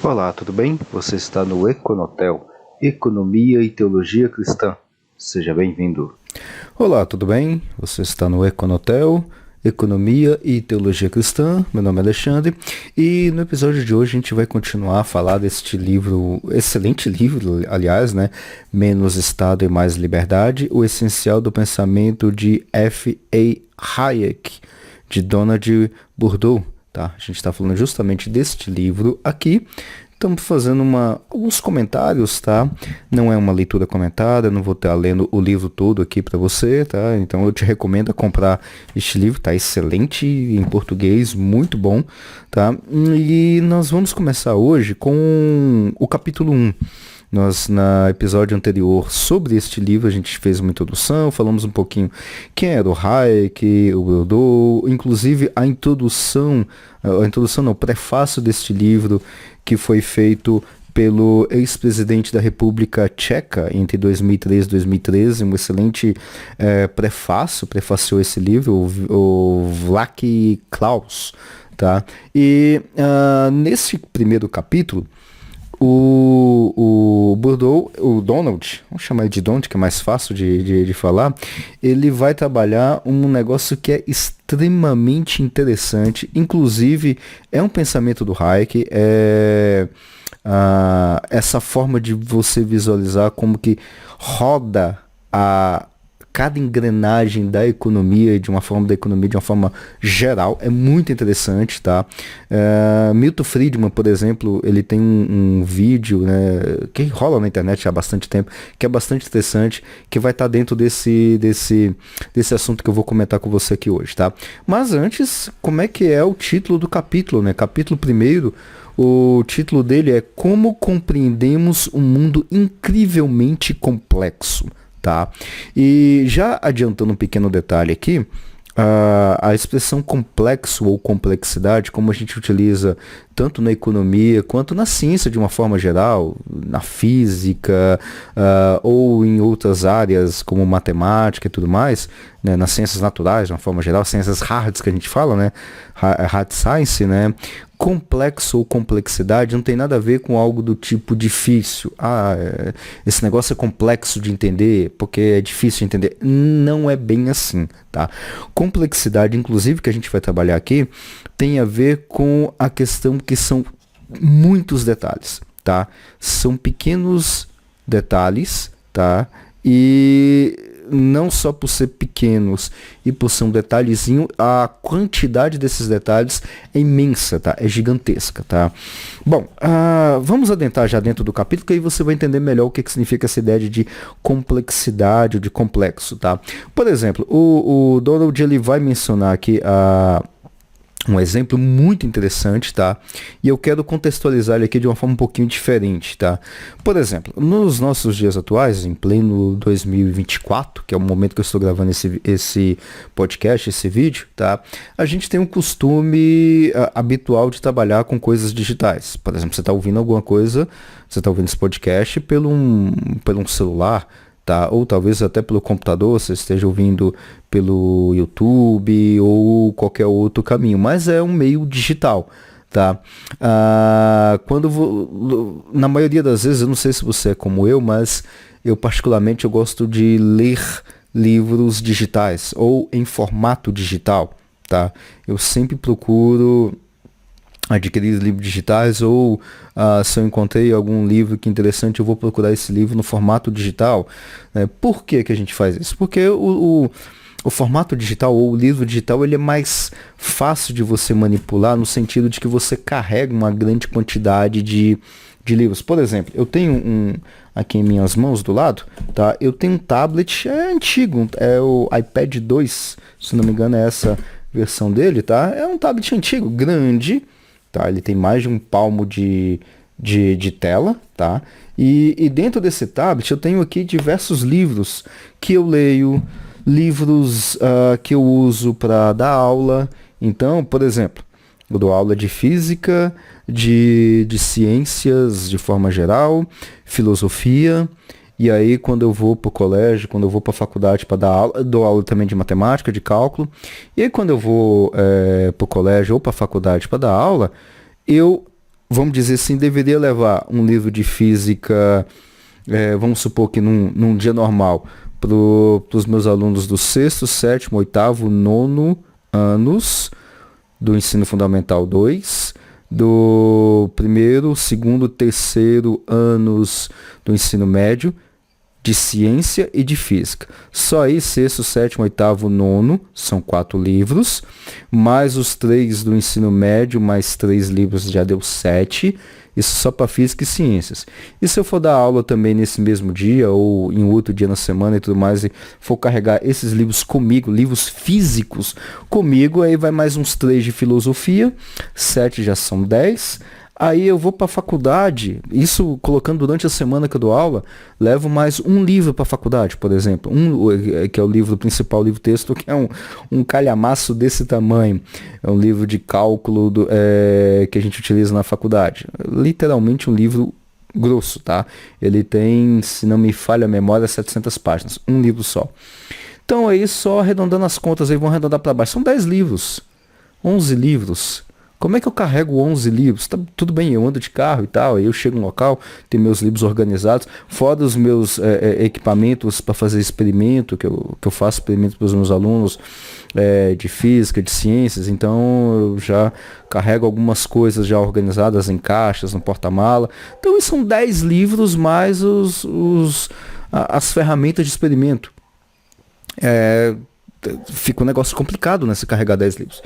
Olá, tudo bem? Você está no Econotel, Economia e Teologia Cristã. Seja bem-vindo. Olá, tudo bem? Você está no Econotel, Economia e Teologia Cristã. Meu nome é Alexandre e no episódio de hoje a gente vai continuar a falar deste livro, excelente livro, aliás, né? Menos Estado e Mais Liberdade, o essencial do pensamento de F.A. Hayek, de Donald Bourdieu. Tá? A gente está falando justamente deste livro aqui. Estamos fazendo alguns comentários, tá? Não é uma leitura comentada, não vou estar lendo o livro todo aqui para você, tá? Então eu te recomendo a comprar este livro, tá? Excelente em português, muito bom, tá? E nós vamos começar hoje com o capítulo 1. Nós, no episódio anterior sobre este livro, a gente fez uma introdução, falamos um pouquinho quem era o Hayek, o Bourdieu, inclusive o prefácio deste livro que foi feito pelo ex-presidente da República Tcheca entre 2003 e 2013, um excelente prefaciou esse livro, o Václav Klaus, tá? E nesse primeiro capítulo, o Bourdieu, o Donald, vamos chamar ele de Donald, que é mais fácil de falar, ele vai trabalhar um negócio que é extremamente interessante, inclusive é um pensamento do Hayek, essa forma de você visualizar como que roda cada engrenagem da economia, de uma forma geral, é muito interessante, tá? Milton Friedman, por exemplo, ele tem um vídeo, né, que rola na internet há bastante tempo, que é bastante interessante, que vai estar dentro desse assunto que eu vou comentar com você aqui hoje, tá? Mas antes, como é que é o título do capítulo, né? Capítulo 1, o título dele é Como Compreendemos um Mundo Incrivelmente Complexo. Tá? E já adiantando um pequeno detalhe aqui, a expressão complexo ou complexidade, como a gente utiliza tanto na economia quanto na ciência de uma forma geral, na física ou em outras áreas como matemática e tudo mais, né, nas ciências naturais de uma forma geral, ciências hards que a gente fala, né, hard science, né, complexo ou complexidade não tem nada a ver com algo do tipo difícil. Esse negócio é complexo de entender porque é difícil de entender. Não é bem assim, tá? Complexidade, inclusive, que a gente vai trabalhar aqui, tem a ver com a questão que são muitos detalhes, tá? São pequenos detalhes, tá? E não só por ser pequenos e por ser um detalhezinho, a quantidade desses detalhes é imensa, tá? É gigantesca, tá? Bom, vamos adentrar já dentro do capítulo, que aí você vai entender melhor o que significa essa ideia de complexidade ou de complexo, tá? Por exemplo, o Donald, ele vai mencionar aqui um exemplo muito interessante, tá? E eu quero contextualizar ele aqui de uma forma um pouquinho diferente, tá? Por exemplo, nos nossos dias atuais, em pleno 2024, que é o momento que eu estou gravando esse podcast, esse vídeo, tá? A gente tem um costume habitual de trabalhar com coisas digitais. Por exemplo, você está ouvindo alguma coisa, você está ouvindo esse podcast pelo um celular, tá? Ou talvez até pelo computador, você esteja ouvindo pelo YouTube ou qualquer outro caminho, mas é um meio digital, tá? Na maioria das vezes, eu não sei se você é como eu, mas eu particularmente eu gosto de ler livros digitais ou em formato digital, tá? Eu sempre procuro adquirir livros digitais ou se eu encontrei algum livro que é interessante, eu vou procurar esse livro no formato digital. Por que a gente faz isso? Porque o formato digital ou o livro digital, ele é mais fácil de você manipular no sentido de que você carrega uma grande quantidade de livros. Por exemplo, eu tenho aqui em minhas mãos do lado, tá? Eu tenho um tablet, antigo, é o iPad 2, se não me engano é essa versão dele, tá? É um tablet antigo, grande, tá? Ele tem mais de um palmo de tela, tá? E dentro desse tablet eu tenho aqui diversos livros que eu leio, livros que eu uso para dar aula. Então, por exemplo, eu dou aula de física, de ciências de forma geral, filosofia. E aí, quando eu vou para o colégio, quando eu vou para a faculdade para dar aula, eu dou aula também de matemática, de cálculo. E aí, quando eu vou para o colégio ou para a faculdade para dar aula, eu vamos dizer assim, deveria levar um livro de física, vamos supor que num dia normal, para os meus alunos do sexto, sétimo, oitavo, nono anos do ensino fundamental 2, do primeiro, segundo, terceiro anos do ensino médio, de ciência e de física. Só aí, sexto, sétimo, oitavo, nono, são 4 livros, mais os 3 do ensino médio, mais 3 livros, já deu 7, isso só para física e ciências. E se eu for dar aula também nesse mesmo dia, ou em outro dia na semana e tudo mais, e for carregar esses livros comigo, livros físicos comigo, aí vai mais uns 3 de filosofia, 7 já são 10, aí eu vou para a faculdade, isso colocando durante a semana que eu dou aula, levo mais um livro para a faculdade, por exemplo, que é o livro principal, o livro texto, que é um calhamaço desse tamanho, é um livro de cálculo que a gente utiliza na faculdade, literalmente um livro grosso, tá? Ele tem, se não me falha a memória, 700 páginas, um livro só. Então aí só arredondando as contas, aí vão arredondar para baixo, são 10 livros, 11 livros. Como é que eu carrego 11 livros? Tá, tudo bem, eu ando de carro e tal, aí eu chego no local, tenho meus livros organizados, fora os meus equipamentos para fazer experimento, que eu faço experimento para os meus alunos de física, de ciências, então eu já carrego algumas coisas já organizadas em caixas, no porta-mala. Então isso são 10 livros mais as ferramentas de experimento. Fica um negócio complicado, né, se carregar 10 livros.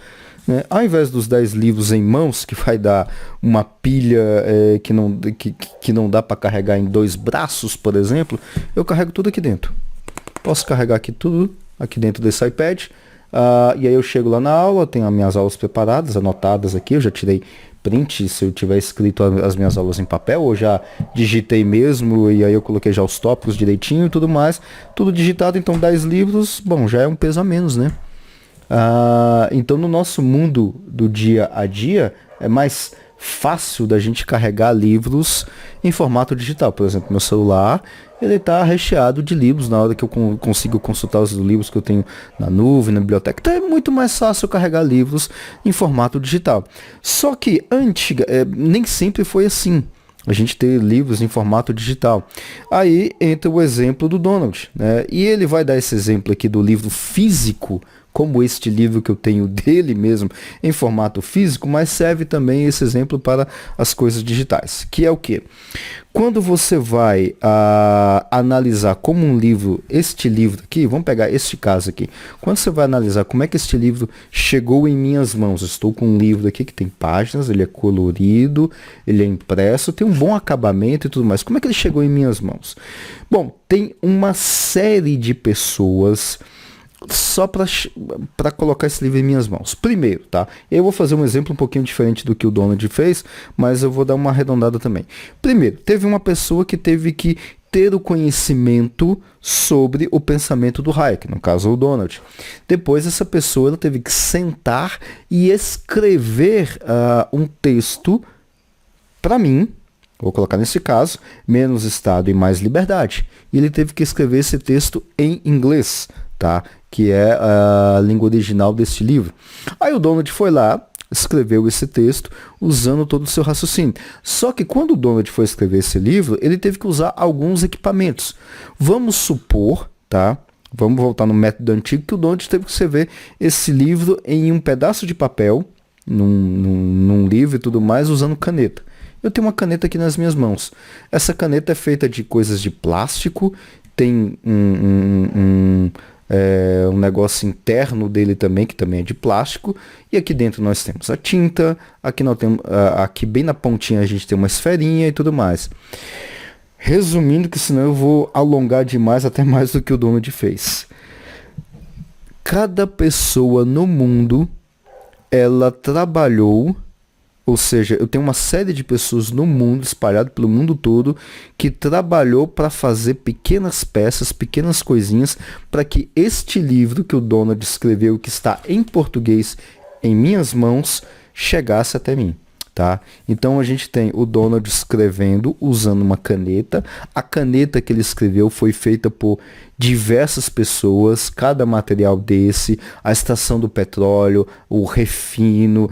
Ao invés dos 10 livros em mãos, que vai dar uma pilha que não dá para carregar em 2 braços, por exemplo, eu carrego tudo aqui dentro. Posso carregar aqui tudo, aqui dentro desse iPad, e aí eu chego lá na aula, tenho as minhas aulas preparadas, anotadas aqui, eu já tirei print, se eu tiver escrito as minhas aulas em papel, ou já digitei mesmo, e aí eu coloquei já os tópicos direitinho e tudo mais, tudo digitado, então 10 livros, bom, já é um peso a menos, né? Então no nosso mundo do dia a dia é mais fácil da gente carregar livros em formato digital. Por exemplo, meu celular, ele está recheado de livros na hora que eu consigo consultar os livros que eu tenho na nuvem, na biblioteca. Então é muito mais fácil carregar livros em formato digital. Só que nem sempre foi assim. A gente ter livros em formato digital. Aí entra o exemplo do Donald, né? E ele vai dar esse exemplo aqui do livro físico, como este livro que eu tenho dele mesmo em formato físico, mas serve também esse exemplo para as coisas digitais, que é o quê? Quando você vai analisar como um livro, este livro aqui, vamos pegar este caso aqui, quando você vai analisar como é que este livro chegou em minhas mãos, eu estou com um livro aqui que tem páginas, ele é colorido, ele é impresso, tem um bom acabamento e tudo mais, como é que ele chegou em minhas mãos? Bom, tem uma série de pessoas só para colocar esse livro em minhas mãos. Primeiro, tá? Eu vou fazer um exemplo um pouquinho diferente do que o Donald fez, mas eu vou dar uma arredondada também. Primeiro, teve uma pessoa que teve que ter o conhecimento sobre o pensamento do Hayek, no caso o Donald. Depois essa pessoa ela teve que sentar e escrever um texto para mim, vou colocar nesse caso, menos Estado e mais liberdade. E ele teve que escrever esse texto em inglês, tá? Que é a língua original deste livro. Aí o Donald foi lá, escreveu esse texto usando todo o seu raciocínio. Só que quando o Donald foi escrever esse livro, ele teve que usar alguns equipamentos. Vamos supor, tá? Vamos voltar no método antigo, que o Donald teve que escrever esse livro em um pedaço de papel, num livro e tudo mais, usando caneta. Eu tenho uma caneta aqui nas minhas mãos. Essa caneta é feita de coisas de plástico, tem um negócio interno dele também, que também é de plástico, e aqui dentro nós temos a tinta, aqui bem na pontinha a gente tem uma esferinha e tudo mais. Resumindo, que senão eu vou alongar demais, até mais do que o Donald fez. Cada pessoa no mundo, ela trabalhou, ou seja, eu tenho uma série de pessoas no mundo, espalhado pelo mundo todo, que trabalhou para fazer pequenas peças, pequenas coisinhas, para que este livro que o Donald escreveu, que está em português, em minhas mãos, chegasse até mim. Tá? Então a gente tem o Donald escrevendo usando uma caneta. A caneta que ele escreveu foi feita por diversas pessoas, cada material desse, a estação do petróleo, o refino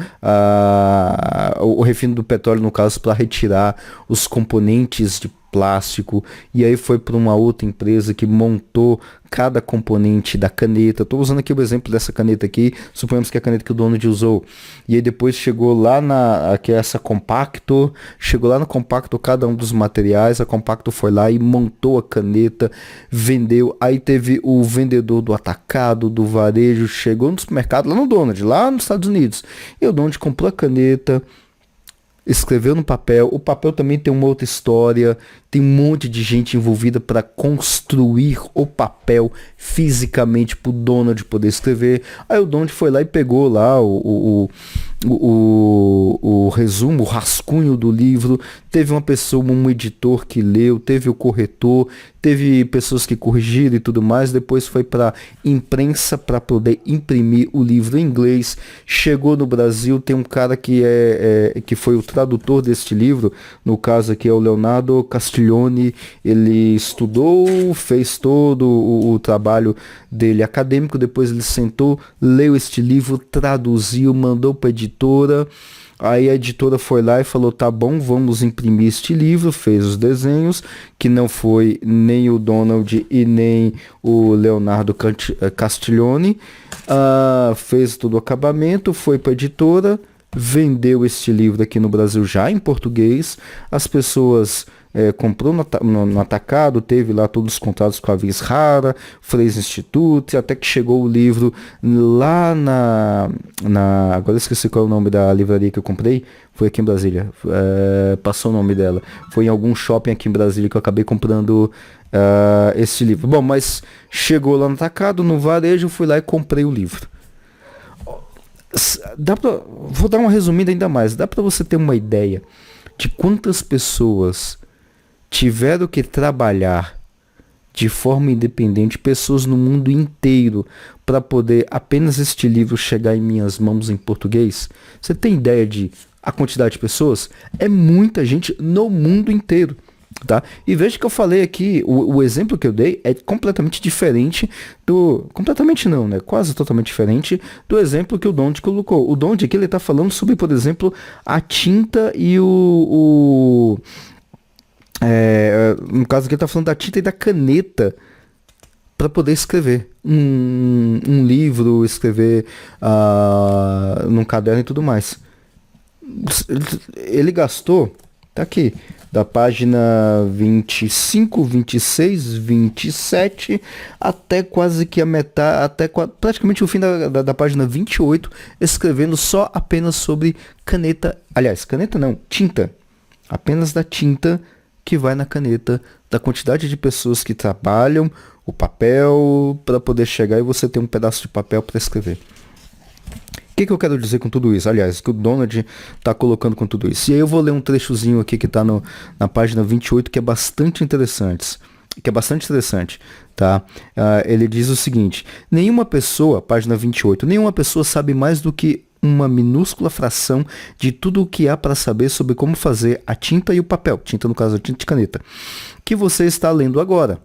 do petróleo, no caso, para retirar os componentes de plástico, e aí foi para uma outra empresa que montou cada componente da caneta. Estou usando aqui o exemplo dessa caneta aqui, suponhamos que é a caneta que o Donald usou, e aí depois chegou lá aqui essa Compacto, chegou lá no Compacto cada um dos materiais, a Compacto foi lá e montou a caneta, vendeu, aí teve o vendedor do atacado, do varejo, chegou no supermercado, lá no Donald, lá nos Estados Unidos, e o Donald comprou a caneta, escreveu no papel. O papel também tem uma outra história, tem um monte de gente envolvida para construir o papel fisicamente para o Donald poder escrever. Aí o Donald foi lá e pegou lá o resumo, o rascunho do livro. Teve uma pessoa, um editor que leu, teve o corretor, teve pessoas que corrigiram e tudo mais. Depois foi para imprensa para poder imprimir o livro em inglês. Chegou no Brasil, tem um cara que foi o tradutor deste livro, no caso aqui é o Leonardo Castiglione. Ele estudou, fez todo o trabalho dele acadêmico, depois ele sentou, leu este livro, traduziu, mandou para a editora. Aí a editora foi lá e falou, tá bom, vamos imprimir este livro, fez os desenhos, que não foi nem o Donald e nem o Leonardo Castiglione, fez todo o acabamento, foi para a editora, vendeu este livro aqui no Brasil já em português, as pessoas comprou no atacado, teve lá todos os contatos com a Vis Rara, Fraser Institute, até que chegou o livro lá agora eu esqueci qual é o nome da livraria que eu comprei, foi aqui em Brasília, passou o nome dela, foi em algum shopping aqui em Brasília que eu acabei comprando esse livro. Bom, mas chegou lá no atacado, no varejo, fui lá e comprei o livro. Vou dar uma resumida ainda mais, dá para você ter uma ideia de quantas pessoas tiveram que trabalhar de forma independente, pessoas no mundo inteiro, para poder apenas este livro chegar em minhas mãos em português? Você tem ideia de a quantidade de pessoas? É muita gente no mundo inteiro. Tá? E veja que eu falei aqui, o exemplo que eu dei é completamente diferente completamente não, né? Quase totalmente diferente do exemplo que o Donald colocou. O Donald aqui ele está falando sobre, por exemplo, a tinta e no caso aqui ele está falando da tinta e da caneta para poder escrever um livro, escrever num caderno e tudo mais. Ele gastou, tá aqui, da página 25, 26, 27, até quase que a metade, praticamente o fim da página 28, escrevendo só apenas sobre caneta, aliás, caneta não, tinta, apenas da tinta que vai na caneta, da quantidade de pessoas que trabalham o papel para poder chegar e você ter um pedaço de papel para escrever. O que eu quero dizer com tudo isso? Aliás, que o Donald está colocando com tudo isso. E aí eu vou ler um trechozinho aqui que está na página 28, que é bastante interessante. Tá? Ele diz o seguinte: nenhuma pessoa, página 28, nenhuma pessoa sabe mais do que uma minúscula fração de tudo o que há para saber sobre como fazer a tinta e o papel. Tinta, no caso, a tinta de caneta. Que você está lendo agora.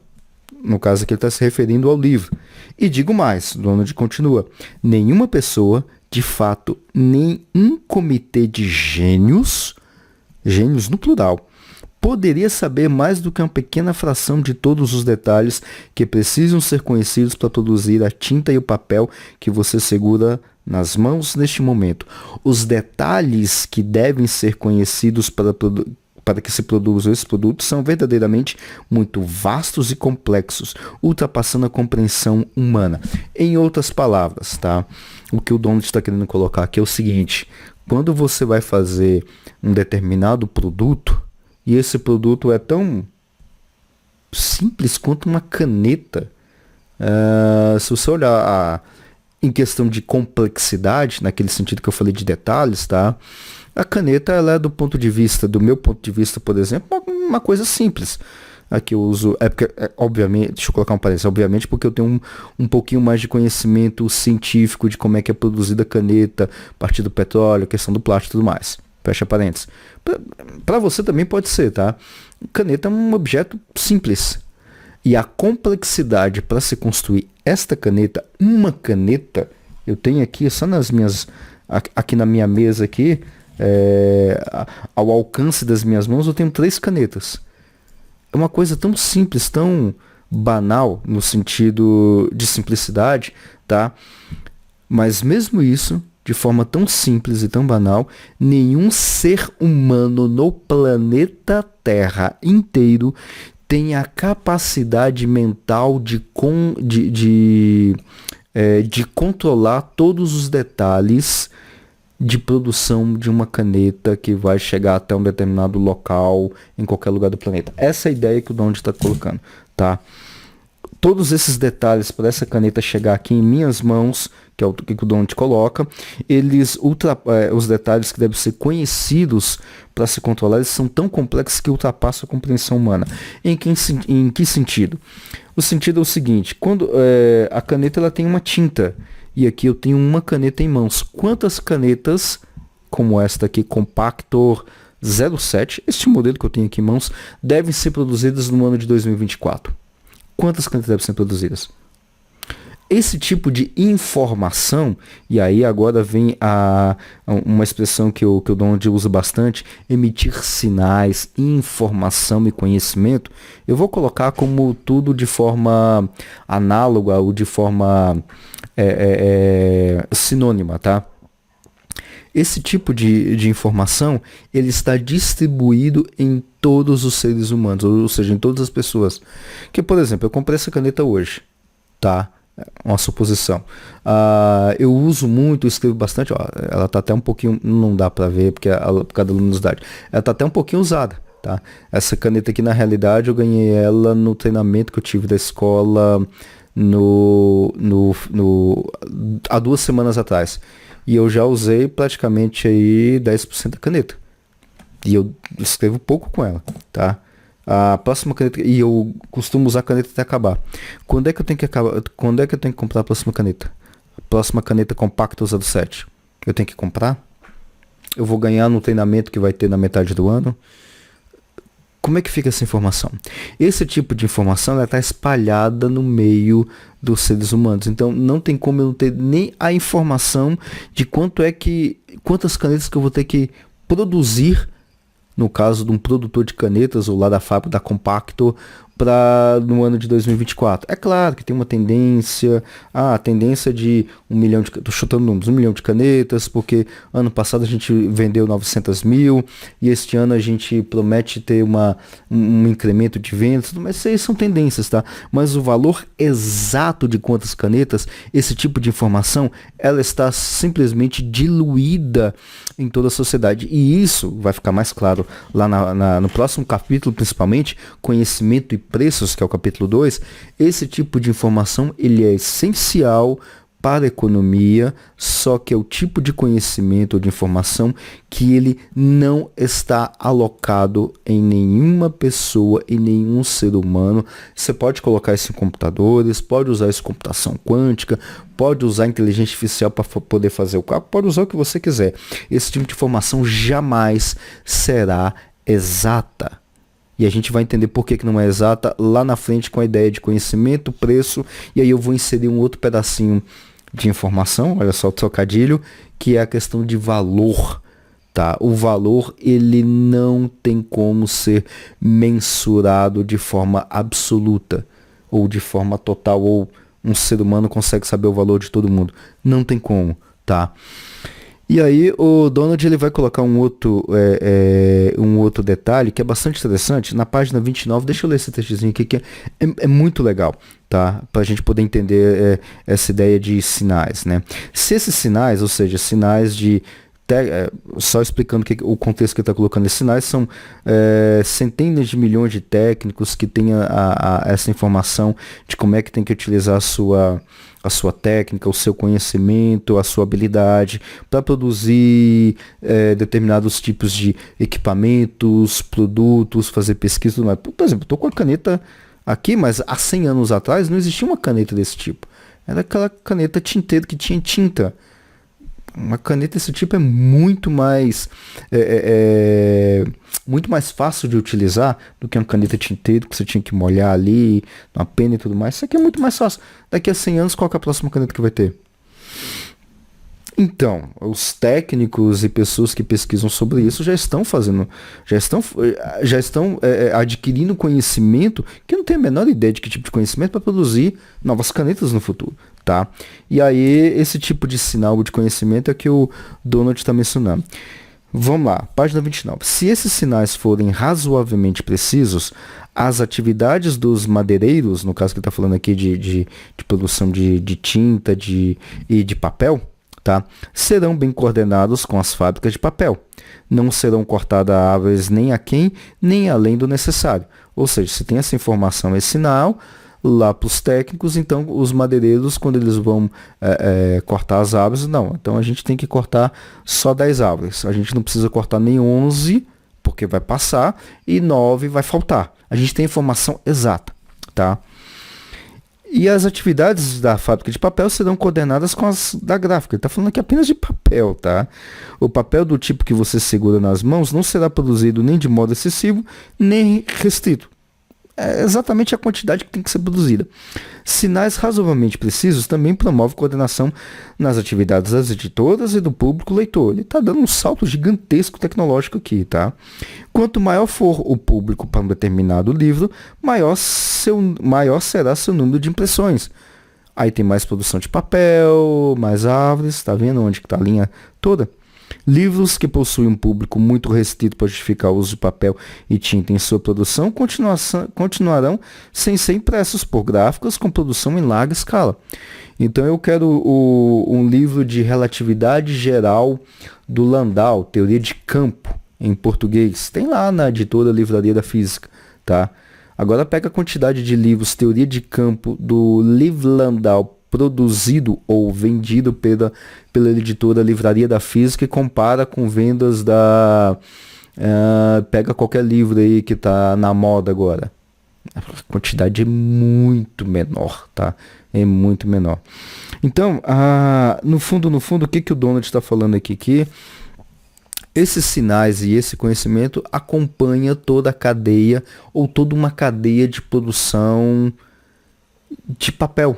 No caso aqui ele está se referindo ao livro. E digo mais, Donald continua: nenhuma pessoa, de fato, nem um comitê de gênios no plural, poderia saber mais do que uma pequena fração de todos os detalhes que precisam ser conhecidos para produzir a tinta e o papel que você segura nas mãos neste momento. Os detalhes que devem ser conhecidos para que se produzam esses produtos são verdadeiramente muito vastos e complexos, ultrapassando a compreensão humana. Em outras palavras, tá? O que o Donald está querendo colocar aqui é o seguinte: quando você vai fazer um determinado produto, e esse produto é tão simples quanto uma caneta, se você olhar em questão de complexidade, naquele sentido que eu falei de detalhes, tá? A caneta, ela é do meu ponto de vista, por exemplo, uma coisa simples. Aqui eu uso, obviamente, deixa eu colocar um parênteses, obviamente porque eu tenho um pouquinho mais de conhecimento científico de como é que é produzida a caneta, a partir do petróleo, a questão do plástico e tudo mais. Fecha parênteses. Para você também pode ser, tá? Caneta é um objeto simples. E a complexidade para se construir esta caneta, uma caneta, eu tenho aqui só nas minhas, aqui na minha mesa aqui, ao alcance das minhas mãos, eu tenho 3 canetas. É uma coisa tão simples, tão banal no sentido de simplicidade, tá? Mas mesmo isso, de forma tão simples e tão banal, nenhum ser humano no planeta Terra inteiro tem a capacidade mental de controlar todos os detalhes de produção de uma caneta que vai chegar até um determinado local em qualquer lugar do planeta. Essa é a ideia que o Donald está colocando, tá? Todos esses detalhes para essa caneta chegar aqui em minhas mãos, que é o que o Donald coloca, os detalhes que devem ser conhecidos para se controlar, eles são tão complexos que ultrapassam a compreensão humana. Em que sentido? O sentido é o seguinte: quando a caneta ela tem uma tinta, e aqui eu tenho uma caneta em mãos. Quantas canetas, como esta aqui, Compactor 07, este modelo que eu tenho aqui em mãos, devem ser produzidas no ano de 2024? Quantas canetas devem ser produzidas? Esse tipo de informação, e aí agora vem uma expressão que o Donald usa bastante, emitir sinais, informação e conhecimento, eu vou colocar como tudo de forma análoga ou de forma sinônima, tá? Esse tipo de informação, ele está distribuído em todos os seres humanos, ou seja, em todas as pessoas. Que, por exemplo, eu comprei essa caneta hoje, tá? Uma suposição. Eu uso muito, eu escrevo bastante, ó, ela tá até um pouquinho, não dá para ver por causa da luminosidade. Ela tá até um pouquinho usada, tá? Essa caneta aqui, na realidade, eu ganhei ela no treinamento que eu tive da escola há 2 semanas atrás. E eu já usei praticamente aí 10% da caneta. E eu escrevo pouco com ela, tá? A próxima caneta, e eu costumo usar a caneta até acabar. Quando é que eu tenho que comprar a próxima caneta? A próxima caneta Compactor 07. Eu tenho que comprar? Eu vou ganhar no treinamento que vai ter na metade do ano? Como é que fica essa informação? Esse tipo de informação está espalhada no meio dos seres humanos. Então não tem como eu não ter nem a informação de quantas canetas que eu vou ter que produzir, no caso de um produtor de canetas ou lá da fábrica da Compactor, no ano de 2024. É claro que tem uma tendência, a tendência de 1 milhão de, tô chutando números, 1 milhão de canetas, porque ano passado a gente vendeu 900 mil, e este ano a gente promete ter um incremento de vendas, mas isso aí são tendências, tá? Mas o valor exato de quantas canetas, esse tipo de informação, ela está simplesmente diluída em toda a sociedade, e isso vai ficar mais claro lá no próximo capítulo, principalmente, conhecimento e preços, que é o capítulo 2, esse tipo de informação ele é essencial para a economia, só que é o tipo de conhecimento ou de informação que ele não está alocado em nenhuma pessoa, em nenhum ser humano. Você pode colocar isso em computadores, pode usar isso em computação quântica, pode usar inteligência artificial para poder fazer o cálculo, pode usar o que você quiser. Esse tipo de informação jamais será exata. E a gente vai entender por que não é exata lá na frente com a ideia de conhecimento, preço, e aí eu vou inserir um outro pedacinho de informação, olha só o trocadilho, que é a questão de valor, tá? O valor, ele não tem como ser mensurado de forma absoluta, ou de forma total, ou um ser humano consegue saber o valor de todo mundo. Não tem como, tá? E aí o Donald ele vai colocar um outro detalhe que é bastante interessante. Na página 29, deixa eu ler esse textozinho aqui que é muito legal, tá? Para a gente poder entender essa ideia de sinais, né? Se esses sinais, ou seja, sinais de... só explicando o contexto que ele está colocando, esses sinais são centenas de milhões de técnicos que têm essa informação de como é que tem que utilizar a sua técnica, o seu conhecimento, a sua habilidade para produzir determinados tipos de equipamentos, produtos, fazer pesquisa e tudo mais. Por exemplo, estou com a caneta aqui, mas há 100 anos atrás não existia uma caneta desse tipo. Era aquela caneta tinteira que tinha tinta. Uma caneta desse tipo é muito mais fácil de utilizar do que uma caneta tinteiro que você tinha que molhar ali, uma pena e tudo mais. Isso aqui é muito mais fácil. Daqui a 100 anos, qual que é a próxima caneta que vai ter? Então, os técnicos e pessoas que pesquisam sobre isso já estão adquirindo conhecimento que não tem a menor ideia de que tipo de conhecimento para produzir novas canetas no futuro, tá? E aí, esse tipo de sinal de conhecimento é que o Donald está mencionando. Vamos lá, página 29. Se esses sinais forem razoavelmente precisos, as atividades dos madeireiros, no caso que ele está falando aqui de produção de tinta e de papel, tá, serão bem coordenados com as fábricas de papel. Não serão cortadas árvores nem aquém, nem além do necessário. Ou seja, se tem essa informação, esse sinal, lá para os técnicos, então os madeireiros, quando eles vão cortar as árvores, não. Então a gente tem que cortar só 10 árvores. A gente não precisa cortar nem 11, porque vai passar, e 9 vai faltar. A gente tem informação exata, tá? E as atividades da fábrica de papel serão coordenadas com as da gráfica. Ele está falando aqui apenas de papel, tá? O papel do tipo que você segura nas mãos não será produzido nem de modo excessivo, nem restrito. É exatamente a quantidade que tem que ser produzida. Sinais razoavelmente precisos também promovem coordenação nas atividades das editoras e do público leitor. Ele está dando um salto gigantesco tecnológico aqui, tá? Quanto maior for o público para um determinado livro, maior será seu número de impressões. Aí tem mais produção de papel, mais árvores, tá vendo onde que está a linha toda? Livros que possuem um público muito restrito para justificar o uso de papel e tinta em sua produção continuarão sem ser impressos por gráficas com produção em larga escala. Então eu quero um livro de relatividade geral do Landau, teoria de campo, em português. Tem lá na editora Livraria da Física, tá? Agora pega a quantidade de livros, teoria de campo do Liv Landau, produzido ou vendido pela editora Livraria da Física e compara com vendas da... pega qualquer livro aí que está na moda agora. A quantidade é muito menor, tá? É muito menor. Então, no fundo, o que o Donald está falando aqui? Que esses sinais e esse conhecimento acompanha toda a cadeia ou toda uma cadeia de produção de papel.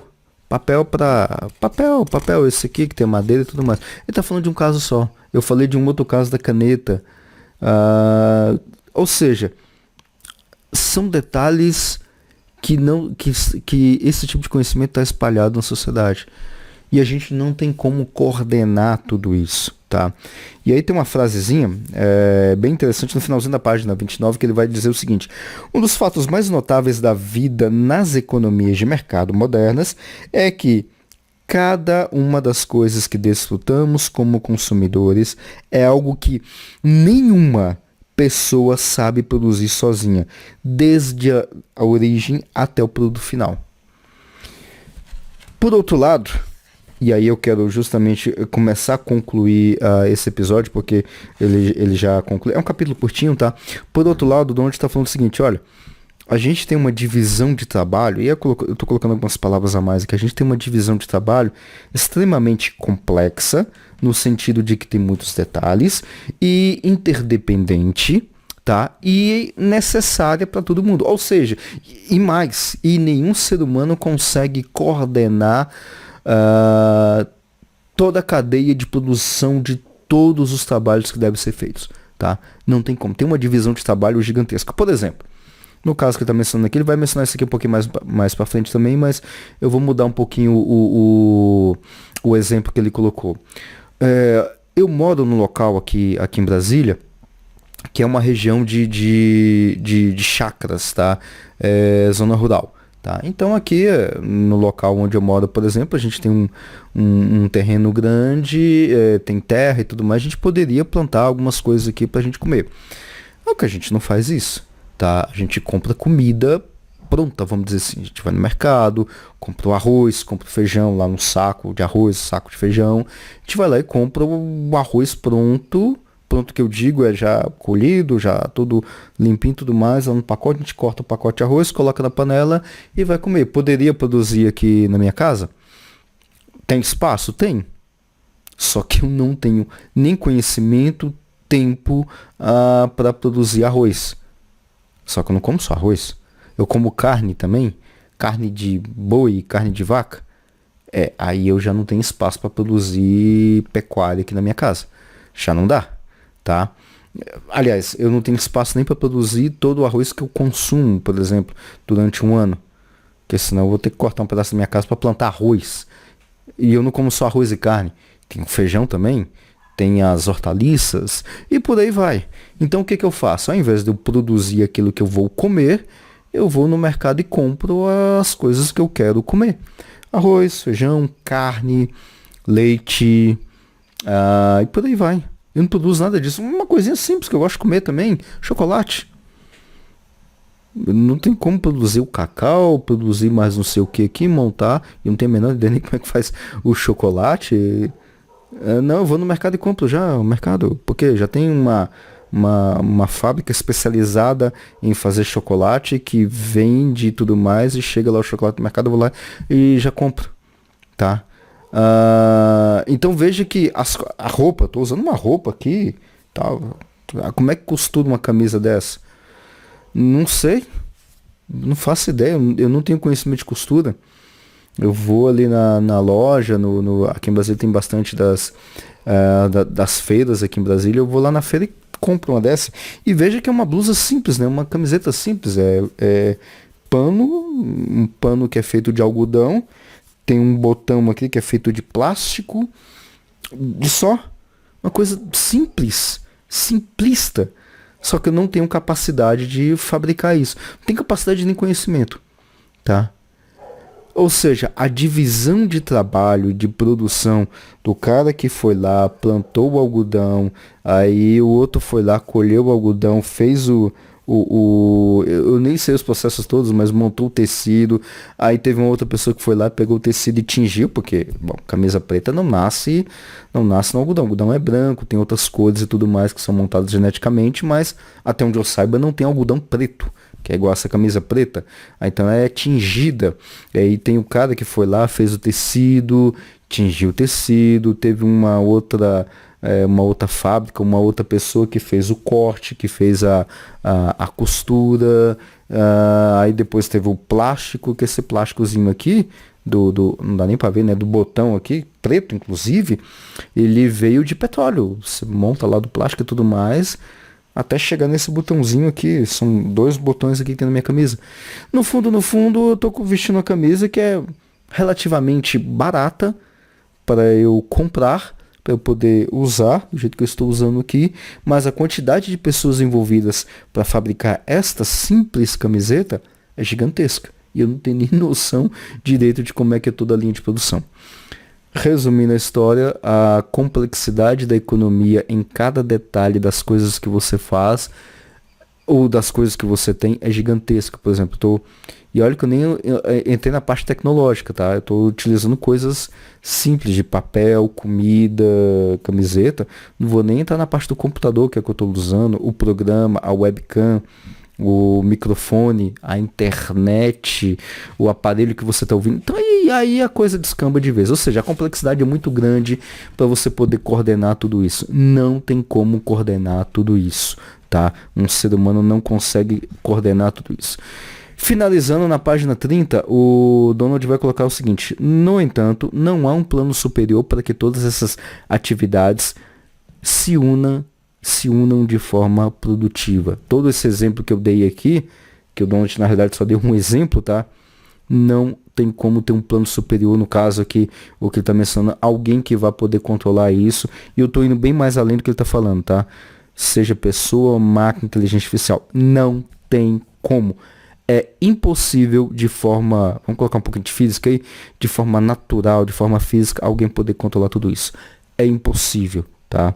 Papel, esse aqui que tem madeira e tudo mais. Ele está falando de um caso só. Eu falei de um outro caso da caneta. Ou seja, são detalhes que esse tipo de conhecimento está espalhado na sociedade. E a gente não tem como coordenar tudo isso, tá? E aí tem uma frasezinha bem interessante no finalzinho da página 29, que ele vai dizer o seguinte: um dos fatos mais notáveis da vida nas economias de mercado modernas é que cada uma das coisas que desfrutamos como consumidores é algo que nenhuma pessoa sabe produzir sozinha, desde a origem até o produto final. Por outro lado, e aí eu quero justamente começar a concluir esse episódio, porque ele já conclui. É um capítulo curtinho, tá? Por outro lado, o Donald está falando o seguinte: olha, a gente tem uma divisão de trabalho, e eu estou colocando algumas palavras a mais aqui, a gente tem uma divisão de trabalho extremamente complexa, no sentido de que tem muitos detalhes, e interdependente, tá? E necessária para todo mundo. Ou seja, e nenhum ser humano consegue coordenar toda a cadeia de produção de todos os trabalhos que devem ser feitos, tá? Não tem como. Tem uma divisão de trabalho gigantesca. Por exemplo, no caso que ele está mencionando aqui, ele vai mencionar isso aqui um pouquinho mais para frente também, mas eu vou mudar um pouquinho o exemplo que ele colocou. Eu moro num local aqui em Brasília, que é uma região de chácaras, tá? Zona rural. Tá? Então aqui no local onde eu moro, por exemplo, a gente tem um terreno grande, tem terra e tudo mais, a gente poderia plantar algumas coisas aqui pra gente comer. Só que a gente não faz isso, tá? A gente compra comida pronta, vamos dizer assim. A gente vai no mercado, compra o arroz, compra o feijão lá no saco de arroz, saco de feijão. A gente vai lá e compra o arroz pronto que eu digo é já colhido, já tudo limpinho e tudo mais, lá no pacote, a gente corta o pacote de arroz, coloca na panela e vai comer. Poderia produzir aqui na minha casa? Tem espaço? Tem. Só que eu não tenho nem conhecimento, tempo para produzir arroz. Só que eu não como só arroz. Eu como carne também, carne de boi, carne de vaca. Aí eu já não tenho espaço para produzir pecuária aqui na minha casa. Já não dá, tá? Aliás, eu não tenho espaço nem para produzir todo o arroz que eu consumo, por exemplo, durante um ano. Porque senão eu vou ter que cortar um pedaço da minha casa para plantar arroz. E eu não como só arroz e carne. Tem o feijão também, tem as hortaliças e por aí vai. Então o que eu faço? Ao invés de eu produzir aquilo que eu vou comer, eu vou no mercado e compro as coisas que eu quero comer. Arroz, feijão, carne, leite, e por aí vai. Eu não produzo nada disso. Uma coisinha simples que eu gosto de comer também, chocolate. Não tem como produzir o cacau, produzir mais não sei o que aqui, montar. Eu não tenho a menor ideia nem como é que faz o chocolate. Não, eu vou no mercado e compro já o mercado. Porque já tem uma fábrica especializada em fazer chocolate que vende e tudo mais. E chega lá o chocolate no mercado, eu vou lá e já compro. Tá? Então veja que a roupa, tô usando uma roupa aqui. Tá? Como é que costura uma camisa dessa? Não sei. Não faço ideia. Eu não tenho conhecimento de costura. Eu vou ali na loja, aqui em Brasília tem bastante das feiras aqui em Brasília. Eu vou lá na feira e compro uma dessa. E veja que é uma blusa simples, né? Uma camiseta simples. Um pano que é feito de algodão. Tem um botão aqui que é feito de plástico. E só. Uma coisa simples. Simplista. Só que eu não tenho capacidade de fabricar isso. Não tenho capacidade nem conhecimento. Tá? Ou seja, a divisão de trabalho, de produção do cara que foi lá, plantou o algodão, aí o outro foi lá, colheu o algodão, fez eu nem sei os processos todos, mas montou o tecido, aí teve uma outra pessoa que foi lá, pegou o tecido e tingiu, porque, bom, camisa preta não nasce no algodão. O algodão é branco, tem outras cores e tudo mais que são montadas geneticamente, mas até onde eu saiba não tem algodão preto, que é igual essa camisa preta. Então é tingida. E aí tem o cara que foi lá, fez o tecido, tingiu o tecido, teve uma outra fábrica, uma outra pessoa que fez o corte, que fez a costura, aí depois teve o plástico, que esse plásticozinho aqui, não dá nem para ver, né, do botão aqui, preto inclusive, ele veio de petróleo. Você monta lá do plástico e tudo mais, até chegar nesse botãozinho aqui. São 2 botões aqui que tem na minha camisa. No fundo, eu tô vestindo uma camisa que é relativamente barata para eu comprar, para eu poder usar do jeito que eu estou usando aqui, mas a quantidade de pessoas envolvidas para fabricar esta simples camiseta é gigantesca. E eu não tenho nem noção direito de como é que é toda a linha de produção. Resumindo a história, a complexidade da economia em cada detalhe das coisas que você faz ou das coisas que você tem é gigantesca. Por exemplo, e olha que eu nem entrei na parte tecnológica, tá? Eu estou utilizando coisas simples de papel, comida, camiseta. Não vou nem entrar na parte do computador, que é o que eu estou usando, o programa, a webcam, o microfone, a internet, o aparelho que você está ouvindo. Então aí a coisa descamba de vez. Ou seja, a complexidade é muito grande para você poder coordenar tudo isso. Não tem como coordenar tudo isso, tá? Um ser humano não consegue coordenar tudo isso. Finalizando na página 30, o Donald vai colocar o seguinte: no entanto, não há um plano superior para que todas essas atividades se unam de forma produtiva. Todo esse exemplo que eu dei aqui, que o Donald na realidade só deu um exemplo, tá? Não tem como ter um plano superior, no caso aqui, o que ele está mencionando, alguém que vai poder controlar isso. E eu estou indo bem mais além do que ele está falando, tá? Seja pessoa, máquina, inteligência artificial. Não tem como. É impossível de forma, vamos colocar um pouquinho de física aí, de forma natural, de forma física, alguém poder controlar tudo isso. É impossível, tá?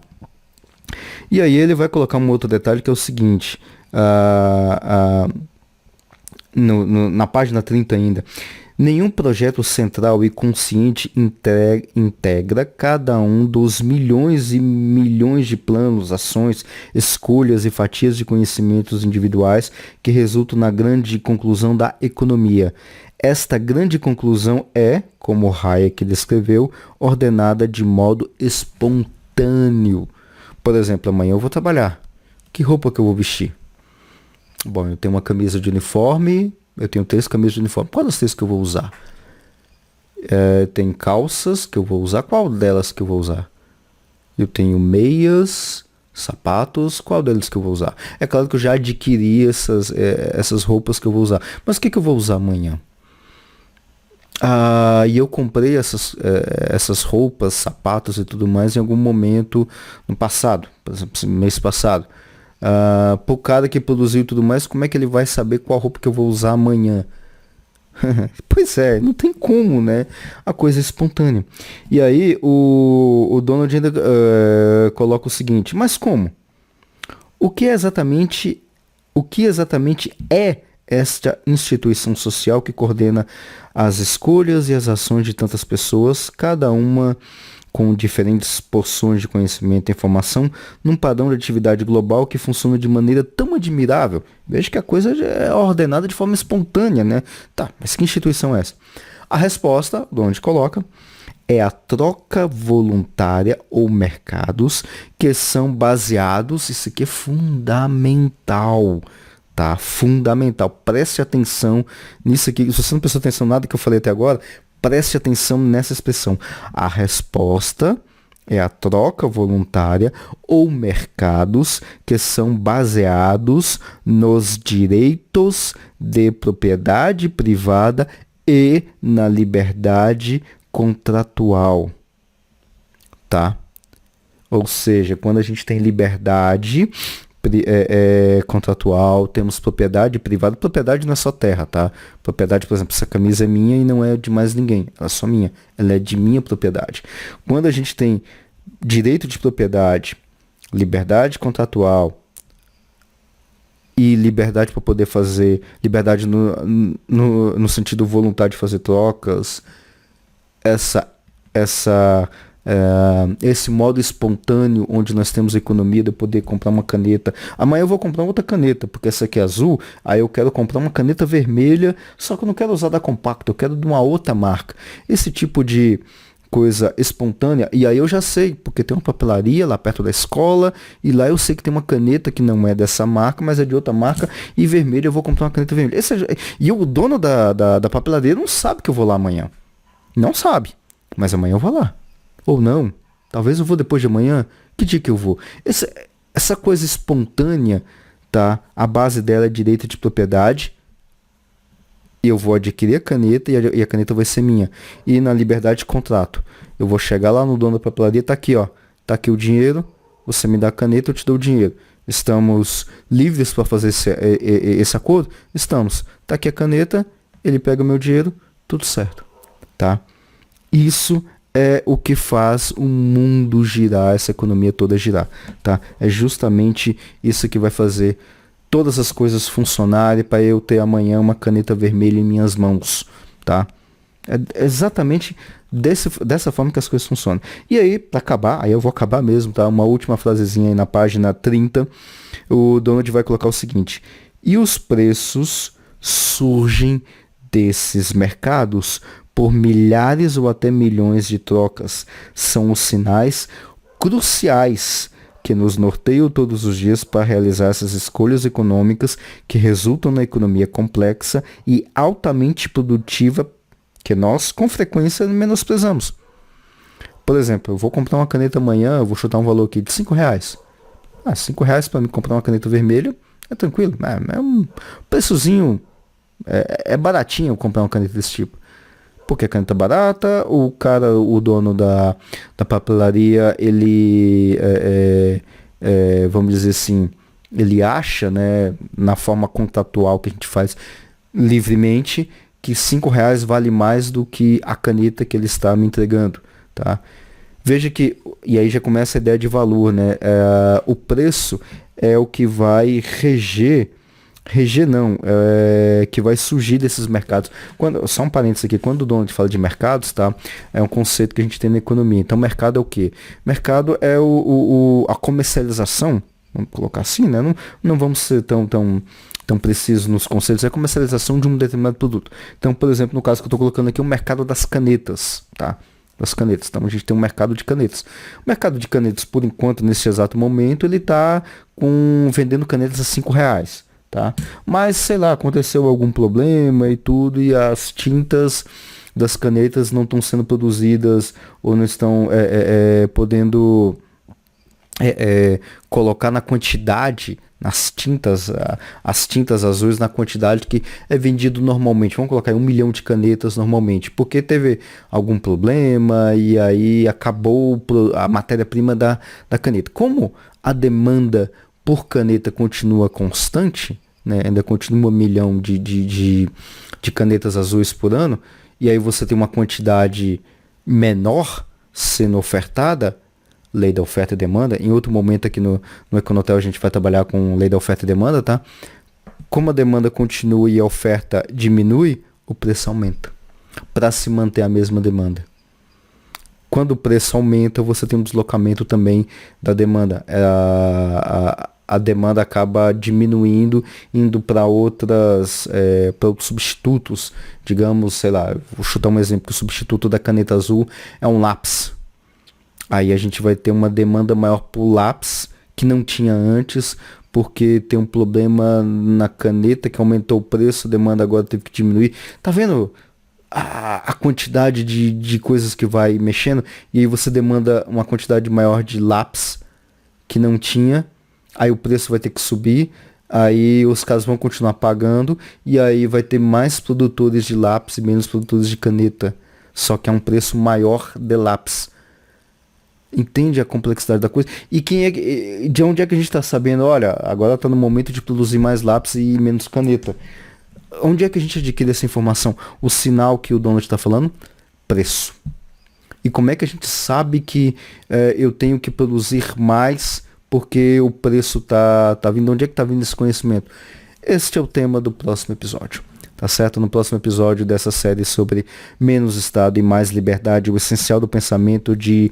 E aí ele vai colocar um outro detalhe que é o seguinte, na página 30 ainda, Nenhum projeto central e consciente integra cada um dos milhões e milhões de planos, ações, escolhas e fatias de conhecimentos individuais que resultam na grande conclusão da economia. Esta grande conclusão é, como Hayek descreveu, ordenada de modo espontâneo. Por exemplo, amanhã eu vou trabalhar. Que roupa que eu vou vestir? Bom, eu tenho uma camisa de uniforme, eu tenho 3 camisas de uniforme. Qual das 3 que eu vou usar? Tem calças que eu vou usar. Qual delas que eu vou usar? Eu tenho meias, sapatos. Qual deles que eu vou usar? É claro que eu já adquiri essas roupas que eu vou usar. Mas o que eu vou usar amanhã? E eu comprei essas roupas, sapatos e tudo mais em algum momento no passado. Por exemplo, mês passado. Pro cara que produziu e tudo mais, como é que ele vai saber qual roupa que eu vou usar amanhã? Pois é, não tem como, né? A coisa é espontânea. E aí o Donald ainda coloca o seguinte, mas como? O que exatamente é esta instituição social que coordena as escolhas e as ações de tantas pessoas, cada uma com diferentes porções de conhecimento e informação, num padrão de atividade global que funciona de maneira tão admirável? Veja que a coisa é ordenada de forma espontânea, né? Tá, mas que instituição é essa? A resposta, onde coloca, é a troca voluntária ou mercados que são baseados, isso aqui é fundamental, tá? Fundamental. Preste atenção nisso aqui. Se você não prestou atenção em nada que eu falei até agora, preste atenção nessa expressão. A resposta é a troca voluntária ou mercados que são baseados nos direitos de propriedade privada e na liberdade contratual, tá? Ou seja, quando a gente tem liberdade contratual, temos propriedade privada. Propriedade não é só terra, tá? Propriedade, por exemplo, essa camisa é minha e não é de mais ninguém. Ela é só minha. Ela é de minha propriedade. Quando a gente tem direito de propriedade, liberdade contratual e liberdade para poder fazer, liberdade no sentido voluntário de fazer trocas, esse modo espontâneo onde nós temos a economia de poder comprar uma caneta. Amanhã eu vou comprar outra caneta, porque essa aqui é azul, aí eu quero comprar uma caneta vermelha, só que eu não quero usar da Compacto, eu quero de uma outra marca. Esse tipo de coisa espontânea, e aí eu já sei, porque tem uma papelaria lá perto da escola, e lá eu sei que tem uma caneta que não é dessa marca, mas é de outra marca, e vermelha eu vou comprar uma caneta vermelha. E o dono da papelaria não sabe que eu vou lá amanhã. Não sabe, mas amanhã eu vou lá. Ou não, talvez eu vou depois de amanhã. Que dia que eu vou? Essa coisa espontânea, tá? A base dela é direito de propriedade. E eu vou adquirir a caneta e a caneta vai ser minha. E na liberdade de contrato, eu vou chegar lá no dono da papelaria, tá aqui, ó. Tá aqui o dinheiro, você me dá a caneta, eu te dou o dinheiro. Estamos livres para fazer esse acordo? Estamos. Tá aqui a caneta, ele pega o meu dinheiro, tudo certo, tá? Isso é o que faz o mundo girar, essa economia toda girar, tá? É justamente isso que vai fazer todas as coisas funcionarem para eu ter amanhã uma caneta vermelha em minhas mãos, tá? É exatamente dessa forma que as coisas funcionam. E aí, para acabar, aí eu vou acabar mesmo, tá? Uma última frasezinha aí na página 30, o Donald vai colocar o seguinte: e os preços surgem desses mercados por milhares ou até milhões de trocas. São os sinais cruciais que nos norteiam todos os dias para realizar essas escolhas econômicas que resultam na economia complexa e altamente produtiva que nós, com frequência, menosprezamos. Por exemplo, eu vou comprar uma caneta amanhã, eu vou chutar um valor aqui de R$5. R$5 para me comprar uma caneta vermelha é tranquilo. É um preçozinho, é baratinho comprar uma caneta desse tipo. Porque a caneta é barata, o dono da papelaria, ele, vamos dizer assim, ele acha, né, na forma contratual que a gente faz livremente, que R$5 vale mais do que a caneta que ele está me entregando, tá? Veja que, e aí já começa a ideia de valor, né? O preço é o que vai reger Reger não, que vai surgir desses mercados. Só um parênteses aqui, quando o Donald fala de mercados, tá? É um conceito que a gente tem na economia. Então, mercado é o quê? Mercado é a comercialização, vamos colocar assim, né? Não vamos ser tão precisos nos conceitos, é a comercialização de um determinado produto. Então, por exemplo, no caso que eu estou colocando aqui, o mercado das canetas, tá? Das canetas. Então a gente tem um mercado de canetas. O mercado de canetas, por enquanto, nesse exato momento, ele está vendendo canetas a R$ 5. Tá? Mas, sei lá, aconteceu algum problema e tudo, e as tintas das canetas não estão sendo produzidas ou não estão podendo colocar na quantidade, nas tintas, as tintas azuis na quantidade que é vendido normalmente. Vamos colocar aí 1 milhão de canetas normalmente, porque teve algum problema e aí acabou a matéria-prima da caneta. Como a demanda por caneta continua constante, né, ainda continua 1 milhão de canetas azuis por ano, e aí você tem uma quantidade menor sendo ofertada, lei da oferta e demanda. Em outro momento aqui no Econotel a gente vai trabalhar com lei da oferta e demanda, tá? Como a demanda continua e a oferta diminui, o preço aumenta para se manter a mesma demanda. Quando o preço aumenta, você tem um deslocamento também da demanda. A demanda acaba diminuindo, indo para outros substitutos. Digamos, sei lá, vou chutar um exemplo, que o substituto da caneta azul é um lápis. Aí a gente vai ter uma demanda maior por lápis, que não tinha antes, porque tem um problema na caneta que aumentou o preço, a demanda agora teve que diminuir. Tá vendo a quantidade de coisas que vai mexendo? E aí você demanda uma quantidade maior de lápis que não tinha, aí o preço vai ter que subir, aí os caras vão continuar pagando, e aí vai ter mais produtores de lápis e menos produtores de caneta, só que é um preço maior de lápis. Entende a complexidade da coisa? E de onde é que a gente está sabendo? Olha, agora está no momento de produzir mais lápis e menos caneta. Onde é que a gente adquire essa informação? O sinal que o Donald está falando? Preço. E como é que a gente sabe que eu tenho que produzir mais porque o preço tá vindo? Onde é que está vindo esse conhecimento? Este é o tema do próximo episódio. Tá certo? No próximo episódio dessa série sobre menos Estado e mais liberdade, o essencial do pensamento de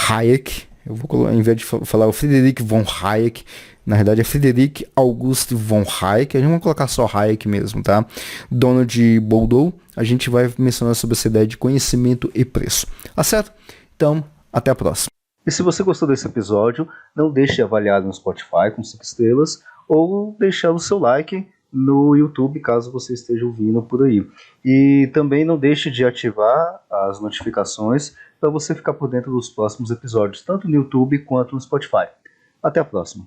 Hayek. Eu vou colocar, em vez de falar o Friedrich von Hayek, na verdade é Friedrich August von Hayek, a gente vai colocar só Hayek mesmo, tá? Donald Bouldow, a gente vai mencionar sobre essa ideia de conhecimento e preço. Tá certo? Então, até a próxima. E se você gostou desse episódio, não deixe de avaliar no Spotify com 5 estrelas ou deixar o seu like no YouTube, caso você esteja ouvindo por aí. E também não deixe de ativar as notificações para você ficar por dentro dos próximos episódios, tanto no YouTube quanto no Spotify. Até a próxima.